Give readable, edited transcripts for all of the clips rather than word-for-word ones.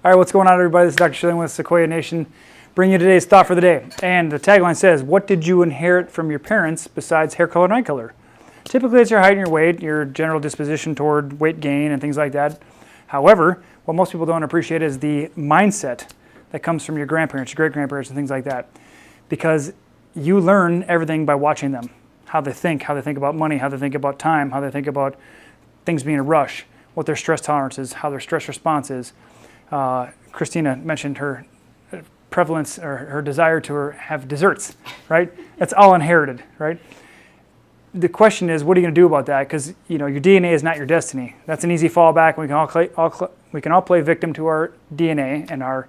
All right, what's going on, everybody? This is Dr. Schilling with Secoya Nation, bringing you today's thought for the day. And the tagline says, what did you inherit from your parents besides hair color and eye color? Typically, it's your height and your weight, your general disposition toward weight gain and things like that. However, what most people don't appreciate is the mindset that comes from your grandparents, your great-grandparents, and things like that. Because you learn everything by watching them, how they think about money, how they think about time, how they think about things being a rush, what their stress tolerance is, how their stress response is. Christina mentioned her prevalence or her desire to have desserts, right? That's all inherited, right? The question is, what are you going to do about that? Because your DNA is not your destiny. That's an easy fallback. We can all play victim to our DNA and our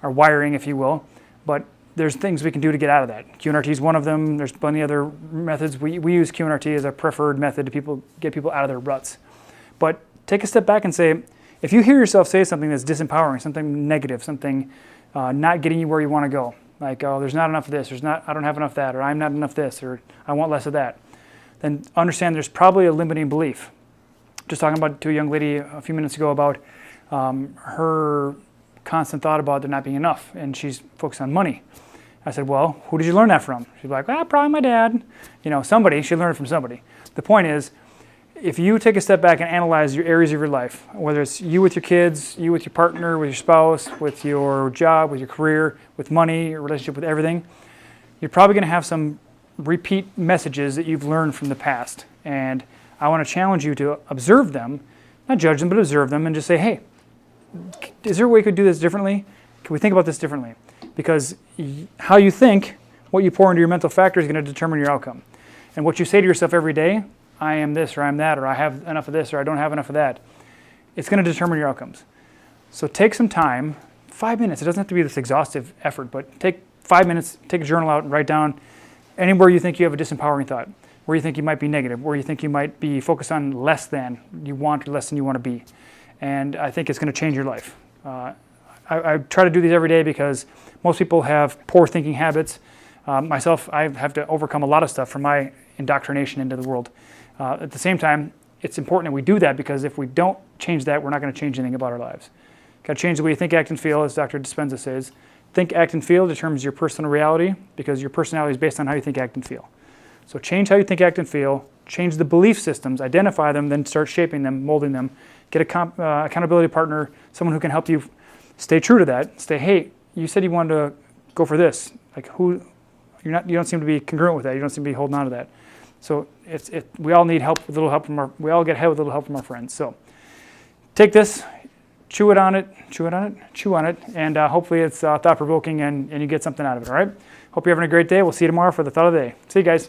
wiring, if you will. But there's things we can do to get out of that. QNRT is one of them. There's plenty of other methods. We use QNRT as a preferred method to get people out of their ruts. But take a step back and say, if you hear yourself say something that's disempowering, something negative, something not getting you where you want to go, like, oh, there's not enough of this, I don't have enough of that, or I'm not enough this, or I want less of that, then understand there's probably a limiting belief. Just talking to a young lady a few minutes ago about her constant thought about there not being enough, and she's focused on money. I said, well, who did you learn that from? She's like, well, probably my dad. Somebody, she learned it from somebody. The point is, if you take a step back and analyze your areas of your life, whether it's you with your kids, you with your partner, with your spouse, with your job, with your career, with money, your relationship with everything, you're probably going to have some repeat messages that you've learned from the past. And I want to challenge you to observe them, not judge them, but observe them and just say, hey, is there a way we could do this differently? Can we think about this differently? Because how you think, what you pour into your mental factor is going to determine your outcome. And what you say to yourself every day, I am this or I'm that, or I have enough of this or I don't have enough of that, it's going to determine your outcomes. So take some time, 5 minutes. It doesn't have to be this exhaustive effort, but take 5 minutes, take a journal out and write down anywhere you think you have a disempowering thought, where you think you might be negative, where you think you might be focused on less than you want or less than you want to be. And I think it's going to change your life. I try to do these every day because most people have poor thinking habits. Myself, I have to overcome a lot of stuff from my indoctrination into the world. At the same time, it's important that we do that because if we don't change that, we're not going to change anything about our lives. Got to change the way you think, act, and feel, as Dr. Dispenza says. Think, act, and feel determines your personal reality because your personality is based on how you think, act, and feel. So change how you think, act, and feel. Change the belief systems, identify them, then start shaping them, molding them. Get a accountability partner, someone who can help you stay true to that. Say, hey, you said you wanted to go for this. Like, you don't seem to be congruent with that. You don't seem to be holding on to that. So we all need help, with a little help we all get ahead with a little help from our friends. So take this, chew on it, and hopefully it's thought-provoking and you get something out of it, all right? Hope you're having a great day. We'll see you tomorrow for the thought of the day. See you guys.